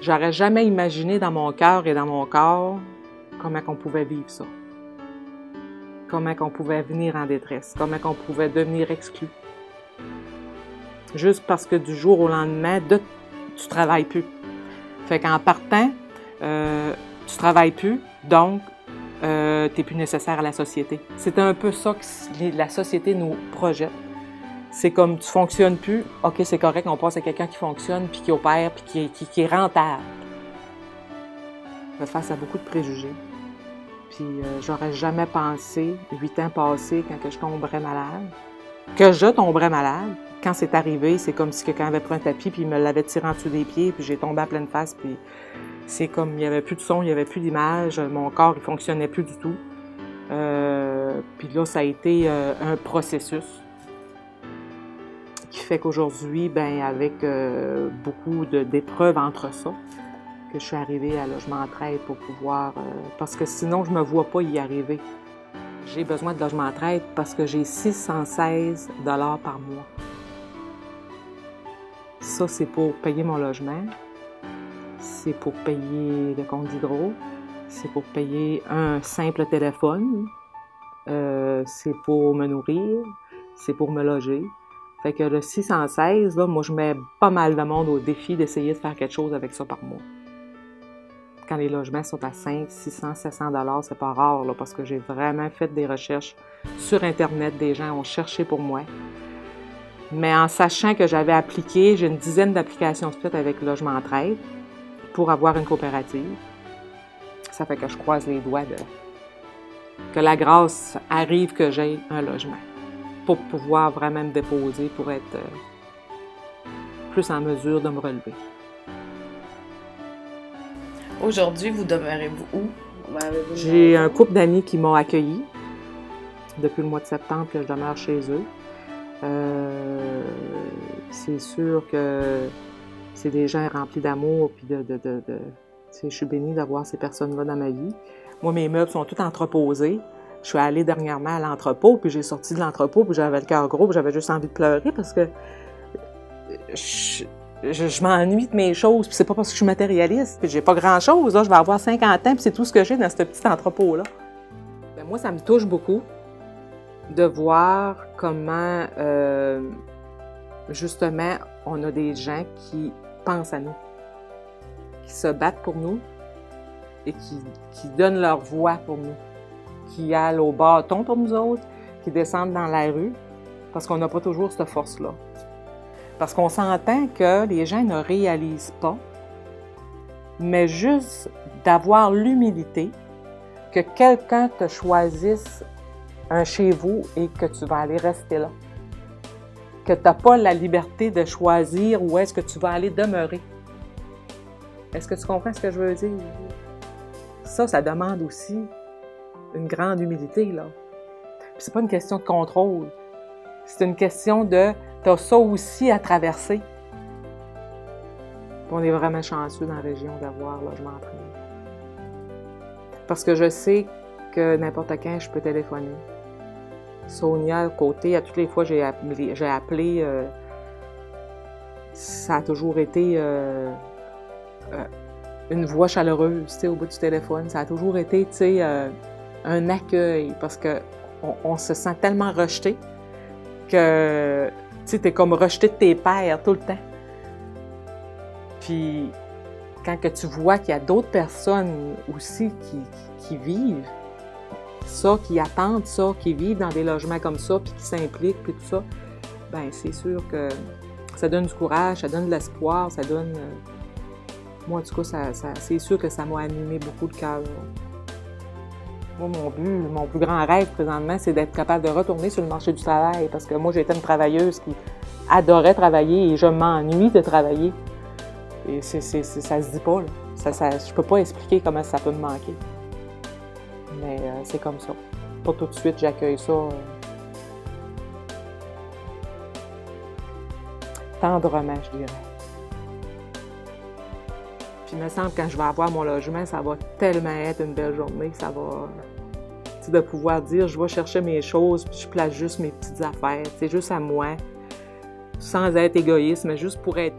j'aurais jamais imaginé dans mon cœur et dans mon corps comment on pouvait vivre ça. Comment on pouvait venir en détresse, comment on pouvait devenir exclu. Juste parce que du jour au lendemain, tu travailles plus. Fait qu'en partant, tu travailles plus, donc tu n'es plus nécessaire à la société. C'est un peu ça que la société nous projette. C'est comme tu fonctionnes plus, ok, c'est correct, on passe à quelqu'un qui fonctionne, puis qui opère, puis qui est rentable. Je fais face à beaucoup de préjugés. Puis j'aurais jamais pensé, 8 ans passés, quand je tomberais malade, que je tomberais malade. Quand c'est arrivé, c'est comme si quelqu'un avait pris un tapis, puis il me l'avait tiré en dessous des pieds, puis j'ai tombé à pleine face, puis c'est comme, il n'y avait plus de son, il n'y avait plus d'image, mon corps, il fonctionnait plus du tout. Puis là, ça a été un processus qui fait qu'aujourd'hui, ben avec beaucoup d'épreuves entre ça, que je suis arrivée à Logement Entraide pour pouvoir... parce que sinon, je ne me vois pas y arriver. J'ai besoin de Logement Entraide parce que j'ai 616 $ par mois. Ça, c'est pour payer mon logement, c'est pour payer le compte d'hydro, c'est pour payer un simple téléphone, c'est pour me nourrir, c'est pour me loger. Fait que le 616, là, moi, je mets pas mal de monde au défi d'essayer de faire quelque chose avec ça par mois. Quand les logements sont à 500, 600, 700 $, c'est pas rare, là, parce que j'ai vraiment fait des recherches sur Internet, des gens ont cherché pour moi. Mais en sachant que j'avais appliqué, j'ai une dizaine d'applications faites avec Logement Entraide pour avoir une coopérative. Ça fait que je croise les doigts que la grâce arrive que j'aie un logement pour pouvoir vraiment me déposer, pour être plus en mesure de me relever. Aujourd'hui, vous demeurez-vous où? J'ai un couple d'amis qui m'ont accueilli depuis le mois de septembre, que je demeure chez eux. C'est sûr que c'est des gens remplis d'amour, puis je suis bénie d'avoir ces personnes-là dans ma vie. Moi, mes meubles sont tous entreposés. Je suis allée dernièrement à l'entrepôt, puis j'ai sorti de l'entrepôt, puis j'avais le cœur gros, puis j'avais juste envie de pleurer parce que je m'ennuie de mes choses, puis c'est pas parce que je suis matérialiste, puis j'ai pas grand-chose, là, je vais avoir 50 ans, puis c'est tout ce que j'ai dans ce petit entrepôt-là. Bien, moi, ça me touche beaucoup de voir comment, justement, on a des gens qui pensent à nous, qui se battent pour nous et qui donnent leur voix pour nous, qui allent au bâton pour nous autres, qui descendent dans la rue, parce qu'on n'a pas toujours cette force-là. Parce qu'on s'entend que les gens ne réalisent pas, mais juste d'avoir l'humilité que quelqu'un te choisisse un chez vous et que tu vas aller rester là. Que tu n'as pas la liberté de choisir où est-ce que tu vas aller demeurer. Est-ce que tu comprends ce que je veux dire? Ça demande aussi une grande humilité, là. Puis c'est pas une question de contrôle. C'est une question de... T'as ça aussi à traverser. Puis on est vraiment chanceux dans la région d'avoir Logement Entraide. Parce que je sais que n'importe quand, je peux téléphoner. Sonia, à côté, à toutes les fois j'ai appelé, ça a toujours été une voix chaleureuse, tu sais, au bout du téléphone. Ça a toujours été, tu sais, un accueil, parce qu'on se sent tellement rejeté que, tu sais, t'es comme rejeté de tes pairs tout le temps. Puis, quand que tu vois qu'il y a d'autres personnes aussi qui vivent ça, qui attendent ça, qui vivent dans des logements comme ça, puis qui s'impliquent, puis tout ça, bien, c'est sûr que ça donne du courage, ça donne de l'espoir, ça donne... moi, en tout cas, c'est sûr que ça m'a animé beaucoup le cœur. Moi, mon plus grand rêve présentement, c'est d'être capable de retourner sur le marché du travail, parce que moi, j'étais une travailleuse qui adorait travailler et je m'ennuie de travailler. Et ça se dit pas, là. Je peux pas expliquer comment ça peut me manquer. Mais c'est comme ça. Pas tout de suite, j'accueille ça tendrement, je dirais. Puis il me semble que quand je vais avoir mon logement, ça va tellement être une belle journée, ça va... Tu sais, de pouvoir dire, je vais chercher mes choses, puis je place juste mes petites affaires, c'est juste à moi, sans être égoïste, mais juste pour être